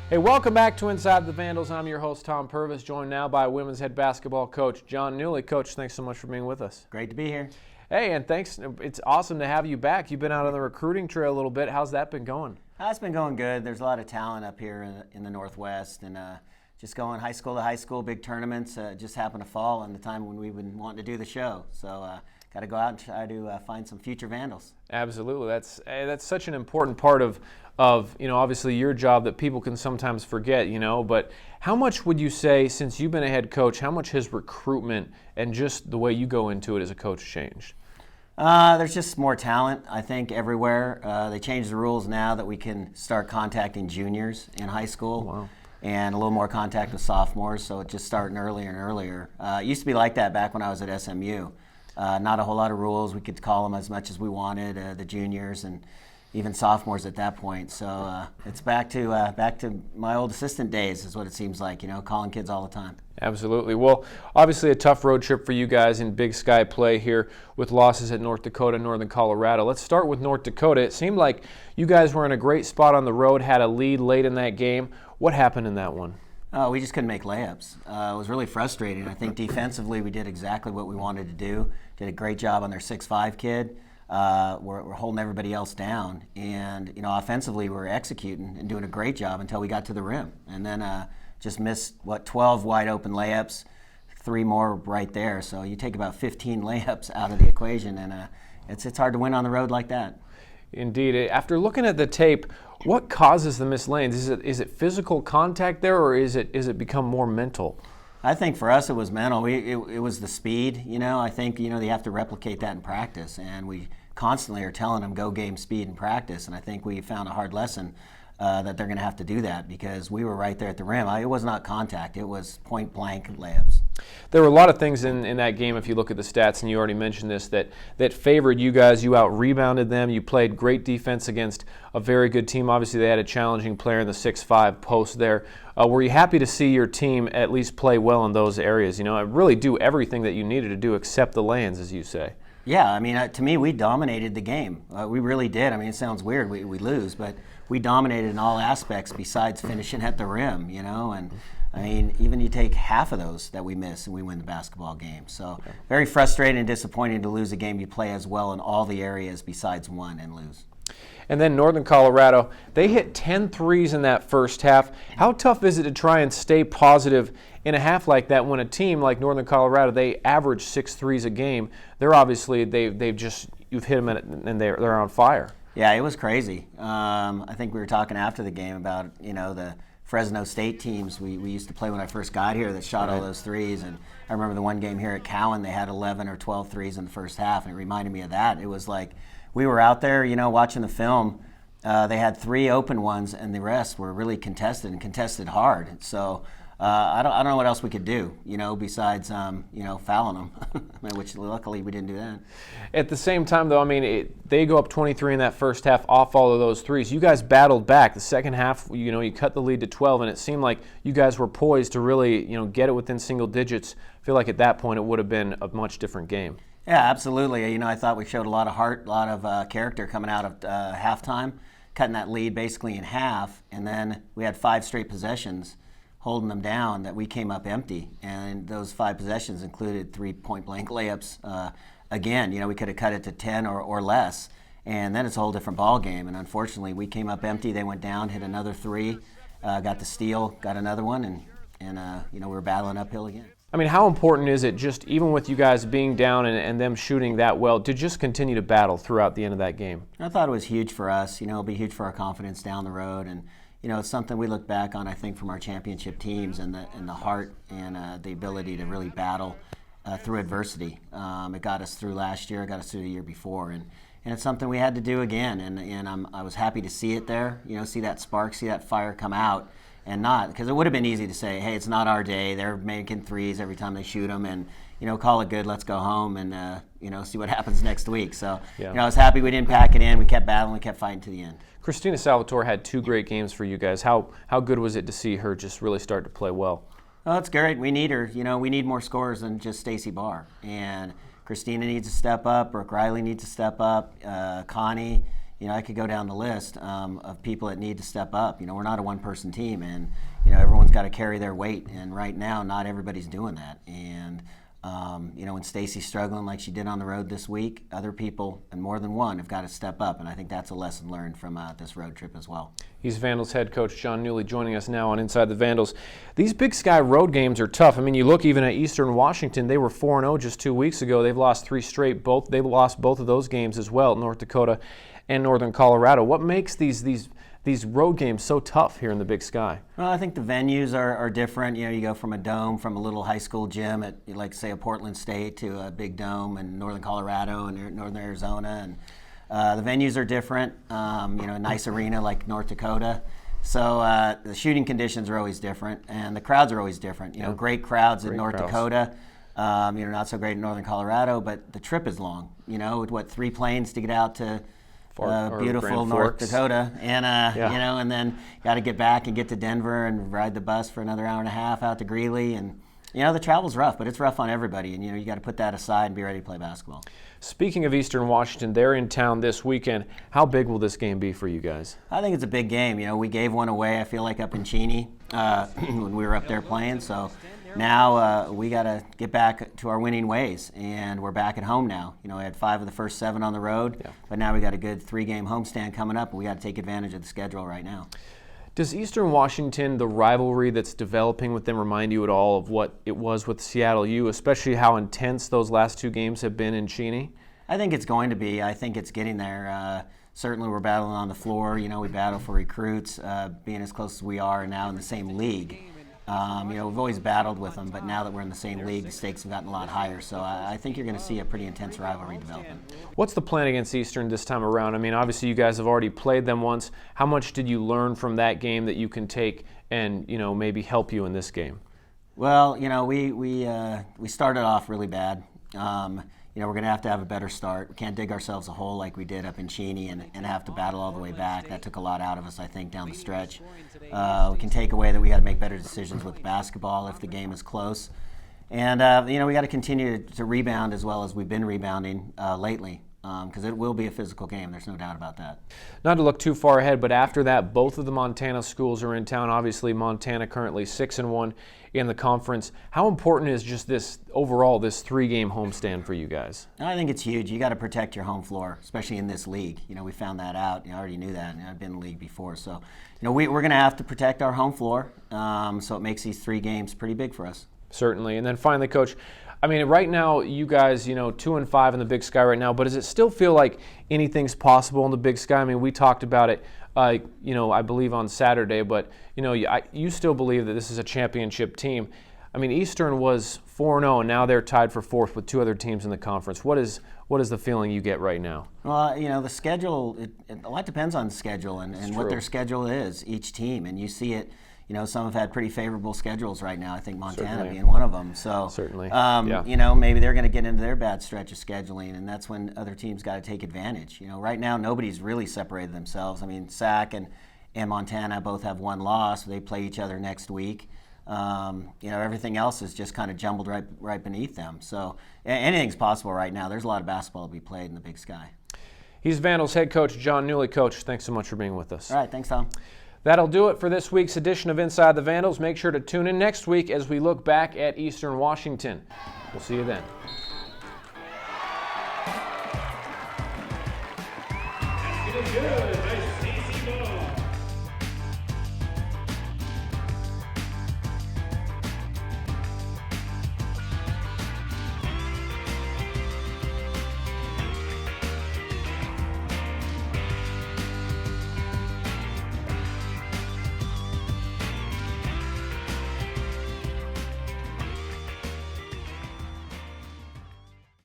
Hey, welcome back to Inside the Vandals. I'm your host, Tom Purvis, joined now by women's head basketball coach John Newlee. Coach, thanks so much for being with us. Great to be here. Hey, and thanks. It's awesome to have you back. You've been out on the recruiting trail a little bit. How's that been going? It's been going good. There's a lot of talent up here in the Northwest, and just going high school to high school, big tournaments just happen to fall on the time when we've been wanting to do the show. So got to go out and try to find some future Vandals. Absolutely. That's such an important part of obviously your job that people can sometimes forget, but how much would you say, since you've been a head coach, how much has recruitment and just the way you go into it as a coach changed? There's just more talent, I think, everywhere. They changed the rules now that we can start contacting juniors in high school. Wow. And a little more contact with sophomores, so it's just starting earlier and earlier. It used to be like that back when I was at SMU. Not a whole lot of rules. We could call them as much as we wanted, the juniors and even sophomores at that point. So it's back to my old assistant days is what it seems like, calling kids all the time. Absolutely. Well, obviously a tough road trip for you guys in Big Sky play here with losses at North Dakota and Northern Colorado. Let's start with North Dakota. It seemed like you guys were in a great spot on the road, had a lead late in that game. What happened in that one? We just couldn't make layups. It was really frustrating. I think defensively we did exactly what we wanted to do. Did a great job on their 6'5" kid. We're holding everybody else down. And, offensively we're executing and doing a great job until we got to the rim. And then just missed, 12 wide open layups, 3 more right there. So you take about 15 layups out of the equation, and it's hard to win on the road like that. Indeed. After looking at the tape, what causes the missed lanes? Is it physical contact there, or is it become more mental? I think for us it was mental. It was the speed. I think they have to replicate that in practice, and we constantly are telling them go game speed in practice. And I think we found a hard lesson that they're going to have to do that because we were right there at the rim. It was not contact. It was point blank layups. There were a lot of things in that game, if you look at the stats, and you already mentioned this, that favored you guys. You out-rebounded them. You played great defense against a very good team. Obviously, they had a challenging player in the 6'5" post there. Were you happy to see your team at least play well in those areas? Really do everything that you needed to do except the lanes, as you say. Yeah, to me, we dominated the game. We really did. It sounds weird. We lose, but we dominated in all aspects besides finishing at the rim, And even you take half of those that we miss and we win the basketball game. So very frustrating and disappointing to lose a game you play as well in all the areas besides one and lose. And then Northern Colorado, they hit 10 threes in that first half. How tough is it to try and stay positive in a half like that when a team like Northern Colorado, they average 6 threes a game? They're obviously, you've hit them and they're on fire. Yeah, it was crazy. I think we were talking after the game about, the Fresno State teams we used to play when I first got here that shot all those threes. And I remember the one game here at Cowan, they had 11 or 12 threes in the first half, and it reminded me of that. It was like we were out there, watching the film. They had 3 open ones, and the rest were really contested and contested hard. So I don't know what else we could do, besides, fouling them, which luckily we didn't do that. At the same time, though, they go up 23 in that first half off all of those threes. You guys battled back. The second half, you cut the lead to 12, and it seemed like you guys were poised to really, get it within single digits. I feel like at that point it would have been a much different game. Yeah, absolutely. I thought we showed a lot of heart, a lot of character coming out of halftime, cutting that lead basically in half, and then we had 5 straight possessions holding them down that we came up empty, and those 5 possessions included 3 point-blank layups. Again, we could have cut it to 10 or less, and then it's a whole different ball game. And unfortunately, we came up empty. They went down, hit another 3, got the steal, got another one, and we were battling uphill again. How important is it, just even with you guys being down and them shooting that well, to just continue to battle throughout the end of that game? I thought it was huge for us. It'll be huge for our confidence down the road, and it's something we look back on, I think, from our championship teams and the heart and the ability to really battle through adversity. It got us through last year, it got us through the year before, and it's something we had to do again. And I was happy to see it there, see that spark, see that fire come out, and not, because it would have been easy to say, hey, it's not our day, they're making threes every time they shoot them, and call it good, let's go home and see what happens next week. So I was happy we didn't pack it in, we kept battling, we kept fighting to the end. Christina Salvatore had 2 great games for you guys. How good was it to see her just really start to play well? Oh, that's great. We need her. We need more scorers than just Stacey Barr. And Christina needs to step up. Brooke Riley needs to step up. Connie, I could go down the list of people that need to step up. We're not a one-person team, and everyone's got to carry their weight. And right now, not everybody's doing that. And when Stacy's struggling like she did on the road this week, other people, and more than one, have got to step up. And I think that's a lesson learned from this road trip as well. He's Vandals head coach John Newlee joining us now on Inside the Vandals. These Big Sky road games are tough. I mean, you look even at Eastern Washington, they were 4-0 just 2 weeks ago. They've lost 3 straight. They've lost both of those games as well, North Dakota and Northern Colorado. What makes these road games so tough here in the Big Sky? Well, I think the venues are different. You go from a dome, from a little high school gym at, like, say, a Portland State to a big dome in Northern Colorado and Northern Arizona. And the venues are different. A nice arena like North Dakota. So the shooting conditions are always different, and the crowds are always different. Great crowds in North Dakota. Not so great in Northern Colorado, but the trip is long. 3 planes to get out to beautiful North Dakota, and and then got to get back and get to Denver and ride the bus for another hour and a half out to Greeley, and the travel's rough, but it's rough on everybody, and you got to put that aside and be ready to play basketball. Speaking of Eastern Washington, they're in town this weekend. How big will this game be for you guys? I think it's a big game. We gave one away, I feel like, up in Cheney when we were up there playing, so now we got to get back to our winning ways, and we're back at home now. We had 5 of the first 7 on the road, but now we got a good 3-game homestand coming up, and we got to take advantage of the schedule right now. Does Eastern Washington, the rivalry that's developing with them, remind you at all of what it was with Seattle U, especially how intense those last 2 games have been in Cheney? I think it's going to be. I think it's getting there. Certainly we're battling on the floor. We battle for recruits, being as close as we are now in the same league. We've always battled with them, but now that we're in the same league, the stakes have gotten a lot higher. So I think you're going to see a pretty intense rivalry developing. What's the plan against Eastern this time around? I mean, obviously you guys have already played them once. How much did you learn from that game that you can take and maybe help you in this game? Well, we started off really bad. We're going to have a better start. We can't dig ourselves a hole like we did up in Cheney and have to battle all the way back. That took a lot out of us, I think, down the stretch. We can take away that we got to make better decisions with basketball if the game is close. And, we got to continue to rebound as well as we've been rebounding lately, because it will be a physical game. There's no doubt about that. Not to look too far ahead, but after that, both of the Montana schools are in town. Obviously, Montana currently 6-1 in the conference. How important is just this 3-game homestand for you guys? I think it's huge. You got to protect your home floor, especially in this league. We found that out. I already knew that. I've been in the league before. So, we're going to have to protect our home floor. So it makes these 3 games pretty big for us. Certainly. And then finally, Coach, I mean, right now, you guys, 2-5 in the Big Sky right now, but does it still feel like anything's possible in the Big Sky? I mean, we talked about it, I believe on Saturday, but, you still believe that this is a championship team. I mean, Eastern was 4-0, and now they're tied for 4th with 2 other teams in the conference. What is the feeling you get right now? Well, the schedule, a lot depends on the schedule and what their schedule is, each team, and you see it. Some have had pretty favorable schedules right now. I think Montana being one of them. So, maybe they're going to get into their bad stretch of scheduling, and that's when other teams got to take advantage. Right now nobody's really separated themselves. I mean, SAC and Montana both have 1 loss. They play each other next week. Everything else is just kind of jumbled right beneath them. So anything's possible right now. There's a lot of basketball to be played in the Big Sky. He's Vandals head coach John Newlee. Coach, thanks so much for being with us. All right, thanks, Tom. That'll do it for this week's edition of Inside the Vandals. Make sure to tune in next week as we look back at Eastern Washington. We'll see you then. Good.